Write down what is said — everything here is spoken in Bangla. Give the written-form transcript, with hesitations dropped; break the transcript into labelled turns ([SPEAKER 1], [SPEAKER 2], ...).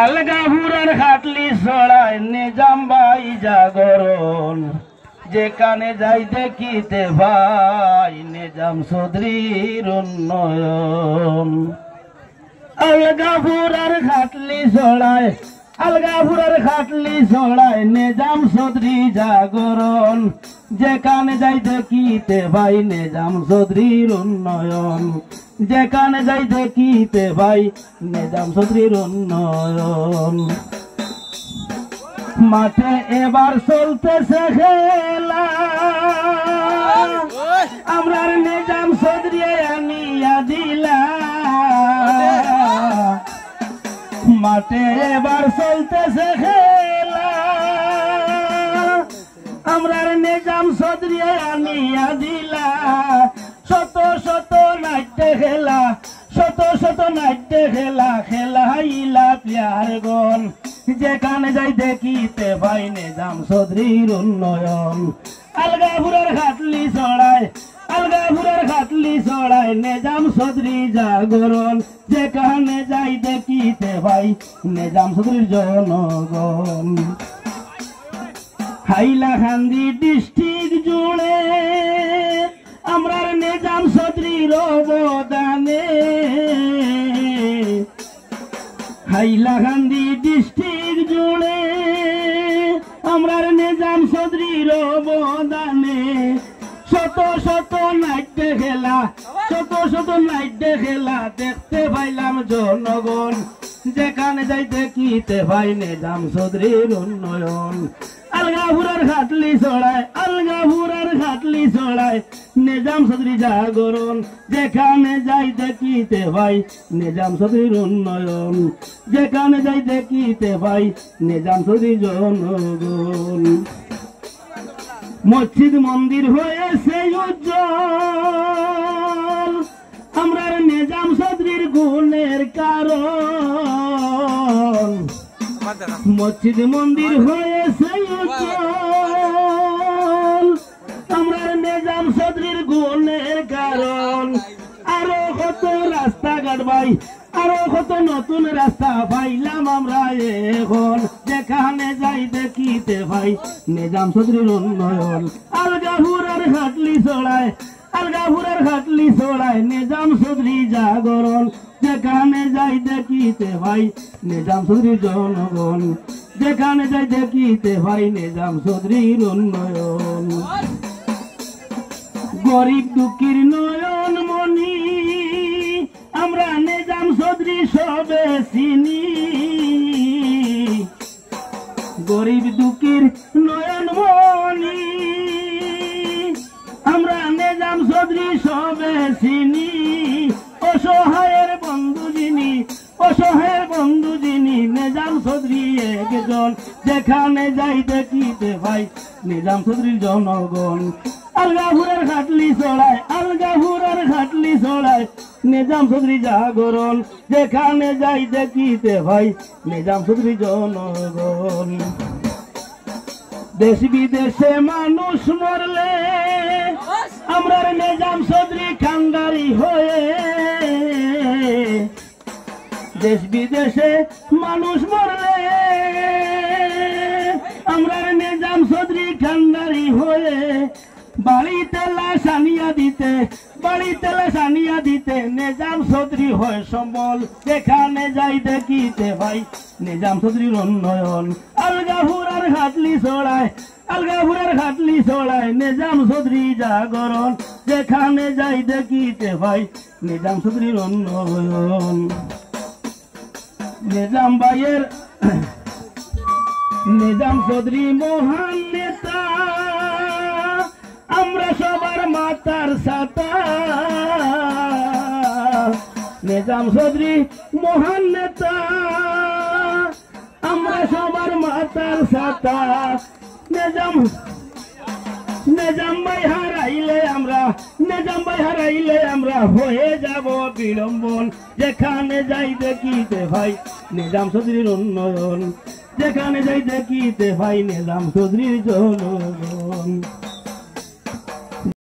[SPEAKER 1] আলগাপুরের খাটলি ছড়ায় নিজাম ভাই জাগরণ যেখানে যাই দেখিতে ভাই নিজাম চৌধুরীর উন্নয়ন। আলগাপুরের খাটলি ছড়ায় নিজাম চৌধুরী জাগরণ যেখানে যাই দেখিতে ভাই নিজাম চৌধুরীর উন্নয়ন। যেখানে যাই দেখিতে ভাই নিজাম চৌধুরীর উন্নয়ন। মাঠে এবার চলতেছে খেলা আমরা নিজাম চৌধুরী আনিয়া দিলা। মাঠে এবার চলতেছে খেলা আমরা নিজাম চৌধুরী আনিয়া দিলা। শত শত নাট্য খেলা খেলাইলা প্যার গন যেখানে যাই দেখিতে ভাই নিজাম চৌধুরীর উন্নয়ন। আলগাপুরের খাটলি ছড়ায় নিজাম চৌধুরী জাগরণ যেখানে যাই দেখিতে ভাই নিজাম চৌধুরীর জনগণ। হাইলাকান্দি ডিস্ট্রিক্ট জুড়ে আমরা নিজাম চৌধুরীর অবদানে। হাইলাকান্দি ডিস্ট্রিক্ট জুড়ে আমরা নিজাম চৌধুরীর অবদানে। শত শত নাট্য খেলা দেখতে পাইলাম জনগণ যেখানে যাই দেখিতে ভাই নিজাম চৌধুরীর উন্নয়ন। আলগাপুরের খাটলি ছড়ায় নিজাম চৌধুরী জাগরণ যেখানে যাই দেখিতে ভাই নিজাম চৌধুরীর উন্নয়ন। যেখানে যাই দেখিতে ভাই নিজাম চৌধুরী জনগণ। মসজিদ মন্দির হয়েছে উজ্জ্বল আমরা নিজাম চৌধুরীর গুণের কারণ। মসজিদ মন্দির হয়েছে উজ্জ্বল আমরা নিজাম চৌধুরীর গুণের কারণ। আরো কত রাস্তাঘাট ভাই আরো কত নতুন রাস্তা পাইলাম আমরা এখন যেখানে যাই দেখিতে ভাই নিজাম চৌধুরীর উন্নয়ন। আলগাপুরের খাটলি ছড়ায় নিজাম চৌধুরী জাগরণ যেখানে যাই দেখিতে ভাই নিজাম চৌধুরীর জনগণ। যেখানে যাই দেখিতে ভাই নিজাম চৌধুরীর উন্নয়ন। গরিব দুঃখীর নয়ন মনি আমরা নিজাম চৌধুরী সবে চিনি। গরিব দুঃখীর নয়ন মনি আমরা নিজাম চৌধুরী সবে চিনি। অসহায়ের বন্ধু যিনি নিজাম চৌধুরী একজন যেখানে যাই দেখিতে ভাই নিজাম চৌধুরীর জনগণ। আলগাপুরের খাটলি ছড়ায় নিজাম চৌধুরী জাগরণ যেখানে যাই দেখিতে ভাই নিজাম চৌধুরী জনগণ। দেশ বিদেশে মানুষ মরলে আমরা নিজাম চৌধুরী কাঙ্গারি হয়ে। দেশ বিদেশে মানুষ মরলে আমরা নিজাম চৌধুরী কাঙ্গারি হয়ে। বাড়িতে লাশ আনিয়া দিতে নিজাম চৌধুরী হয় সম্বল যেখানে যাই দেখিতে ভাই নিজাম চৌধুরীর উন্নয়ন। আলগাপুরের খাটলি ছড়ায় নিজাম চৌধুরী জাগরণ যেখানে যাই দেখিতে ভাই নিজাম চৌধুরীর উন্নয়ন। নিজাম চৌধুরী মহান নেতা আমরা সবার মাতার ছাতা। নিজাম চৌধুরী মহান নেতা আমরা সবার মাতার ছাতা। নিজাম ভাই হারাইলে আমরা হয়ে যাব বিড়ম্বন যেখানে যাই দেখিতে ভাই নিজাম চৌধুরীর উন্নয়ন। যেখানে যাই দেখিতে ভাই নিজাম চৌধুরীর জনগণ।